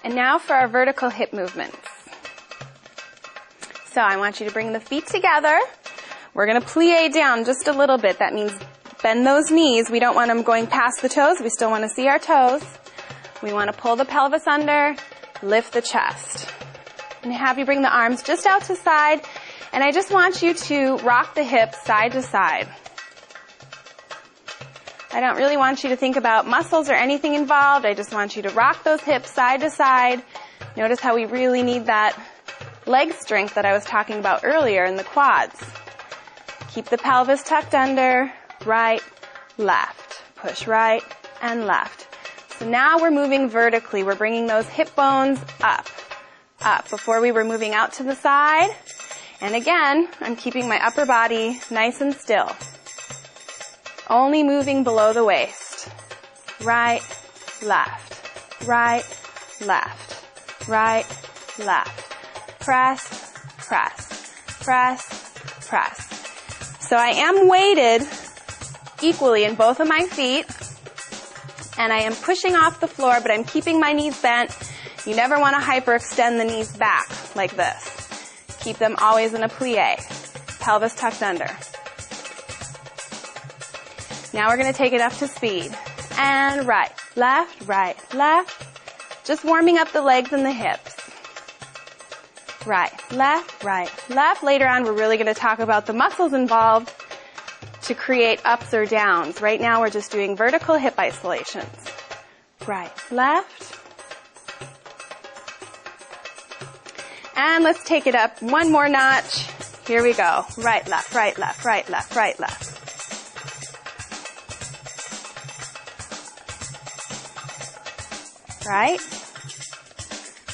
And now for our vertical hip movements. So I want you to bring the feet together. We're going to plie down just a little bit. That means bend those knees. We don't want them going past the toes. We still want to see our toes. We want to pull the pelvis under, lift the chest. And have you bring the arms just out to side. And I just want you to rock the hips side to side. I don't really want you to think about muscles or anything involved. I just want you to rock those hips side to side. Notice how we really need that leg strength that I was talking about earlier in the quads. Keep the pelvis tucked under, right, left. Push right and left. So now we're moving vertically. We're bringing those hip bones up, up. Before we were moving out to the side. And again, I'm keeping my upper body nice and still. Only moving below the waist. Right, left, right, left, right, left. Press, press, press, press. So I am weighted equally in both of my feet, and I am pushing off the floor, but I'm keeping my knees bent. You never want to hyperextend the knees back like this. Keep them always in a plie. Pelvis tucked under. Now we're going to take it up to speed. And right, left, left. Just warming up the legs and the hips. Right, left, right, left. Later on, we're really going to talk about the muscles involved to create ups or downs. Right now, we're just doing vertical hip isolations. Right, left. And let's take it up one more notch. Here we go. Right, left, right, left, right, left, right, left. Right?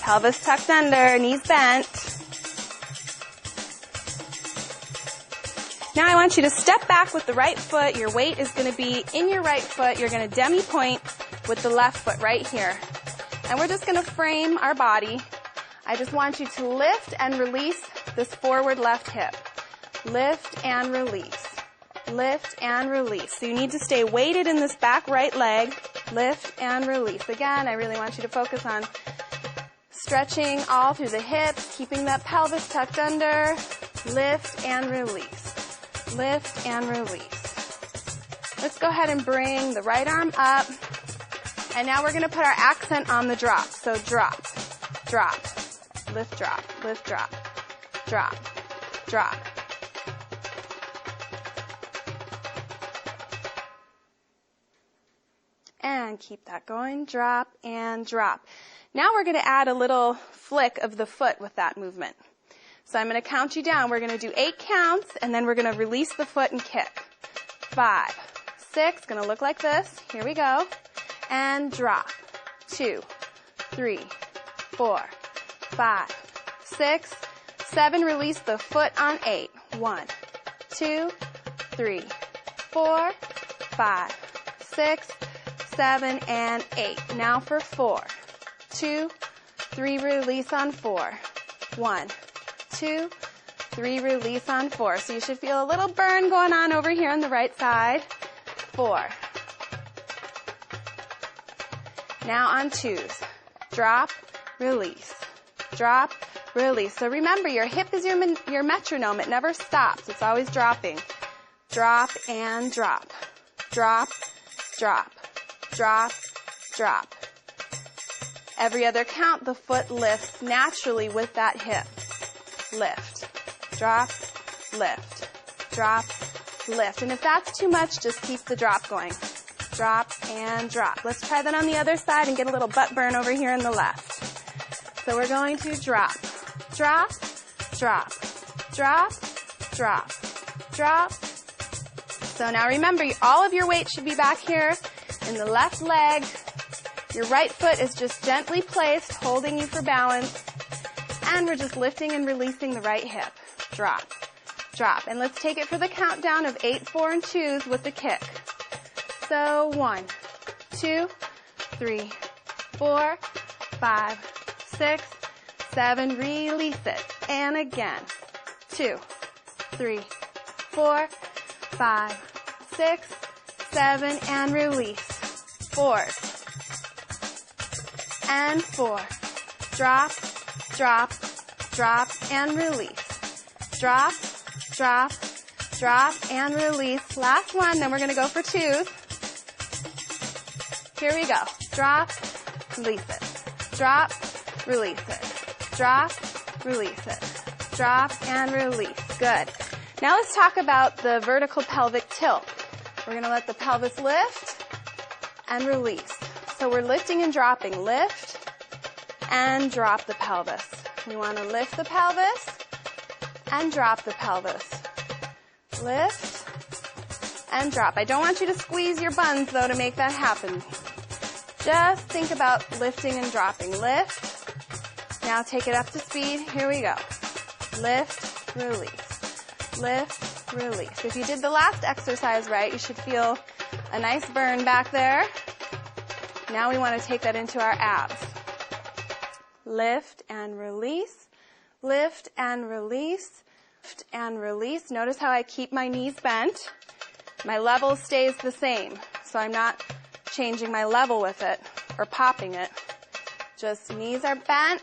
Pelvis tucked under, knees bent. Now I want you to step back with the right foot. Your weight is going to be in your right foot. You're going to demi-point with the left foot right here. And we're just going to frame our body. I just want you to lift and release this forward left hip. Lift and release. Lift and release. So you need to stay weighted in this back right leg. Lift and release. Again, I really want you to focus on stretching all through the hips, keeping that pelvis tucked under. Lift and release. Lift and release. Let's go ahead and bring the right arm up. And now we're going to put our accent on the drop. So drop, drop, lift, drop, drop, drop. And keep that going. Drop and drop. Now we're going to add a little flick of the foot with that movement. So I'm going to count you down. We're going to do 8 counts, and then we're going to release the foot and kick. 5, 6, going to look like this. Here we go. And drop. 2, 3, 4, 5, 6, 7. Release the foot on 8. 1, 2, 3, 4, 5, 6, 7, and 8. Now for 4, 2, 3, release on 4. 1, 2, 3, release on 4. So you should feel a little burn going on over here on the right side. 4. Now on 2s. Drop, release. Drop, release. So remember, your hip is your metronome. It never stops. It's always dropping. Drop and drop. Drop, drop. Drop, drop. Every other count, the foot lifts naturally with that hip. Lift, drop, lift, drop, lift. And if that's too much, just keep the drop going. Drop and drop. Let's try that on the other side and get a little butt burn over here on the left. So we're going to drop, drop, drop, drop, drop, drop. So now remember, all of your weight should be back here in the left leg. Your right foot is just gently placed, holding you for balance. And we're just lifting and releasing the right hip. Drop, drop. And let's take it for the countdown of 8, 4, and 2s with the kick. So 1, 2, 3, 4, 5, 6, 7. Release it. And again. 2, 3, 4, 5, 6, 7, and release. 4. And 4, drop, drop, drop, and release. Drop, drop, drop, and release. Last one, then we're going to go for twos. Here we go. Drop, release it. Drop, release it. Drop, release it. Drop, and release. Good. Now let's talk about the vertical pelvic tilt. We're going to let the pelvis lift and release. So we're lifting and dropping. Lift and drop the pelvis. We want to lift the pelvis and drop the pelvis. Lift and drop. I don't want you to squeeze your buns, though, to make that happen. Just think about lifting and dropping. Lift. Now take it up to speed. Here we go. Lift, release. Lift, release. If you did the last exercise right, you should feel a nice burn back there. Now we want to take that into our abs. Lift and release. Lift and release. Lift and release. Notice how I keep my knees bent. My level stays the same, so I'm not changing my level with it or popping it. Just knees are bent.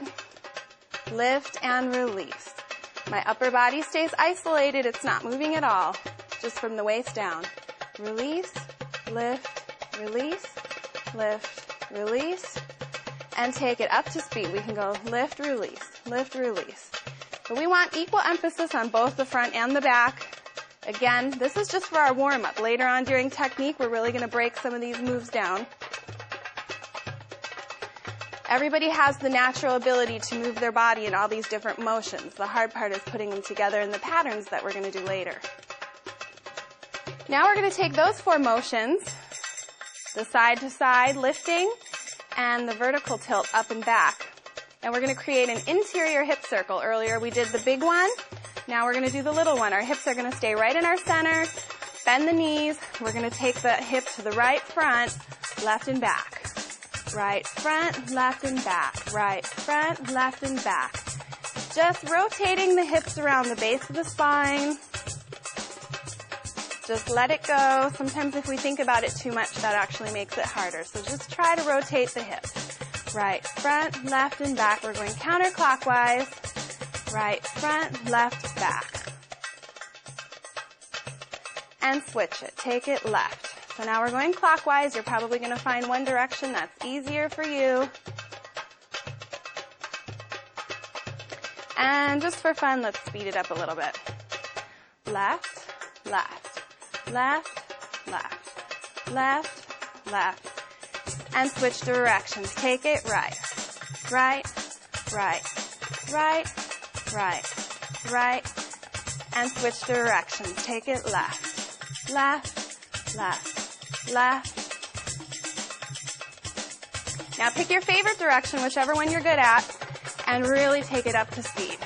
Lift and release. My upper body stays isolated. It's not moving at all, just from the waist down. Release, lift, release, lift, release, and take it up to speed. We can go lift, release, lift, release. But we want equal emphasis on both the front and the back. Again, this is just for our warm-up. Later on during technique, we're really going to break some of these moves down. Everybody has the natural ability to move their body in all these different motions. The hard part is putting them together in the patterns that we're going to do later. Now we're going to take those four motions, the side-to-side lifting and the vertical tilt up and back, and we're going to create an interior hip circle. Earlier we did the big one. Now we're going to do the little one. Our hips are going to stay right in our center. Bend the knees. We're going to take the hip to the right front, left and back. Right front, left and back. Right front, left and back. Just rotating the hips around the base of the spine. Just let it go. Sometimes if we think about it too much, that actually makes it harder. So just try to rotate the hips. Right front, left and back. We're going counterclockwise. Right front, left, back. And switch it. Take it left. So now we're going clockwise. You're probably going to find one direction that's easier for you. And just for fun, let's speed it up a little bit. Left, left, left, left, left, left. And switch directions. Take it right, right, right, right, right, right. And switch directions. Take it left, left, left. Left. Now pick your favorite direction, whichever one you're good at, and really take it up to speed.